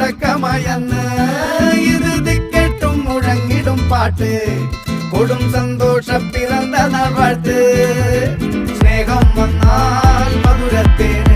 തുടക്കമയന്ന് ഇത് ദിക്കെട്ടും മുഴങ്ങിടും പാട്ട് കൊടും സന്തോഷ പിറന്ന നാൾ വാഴ്ത്ത് സ്നേഹം വന്നാൽ മധുരത്തേന്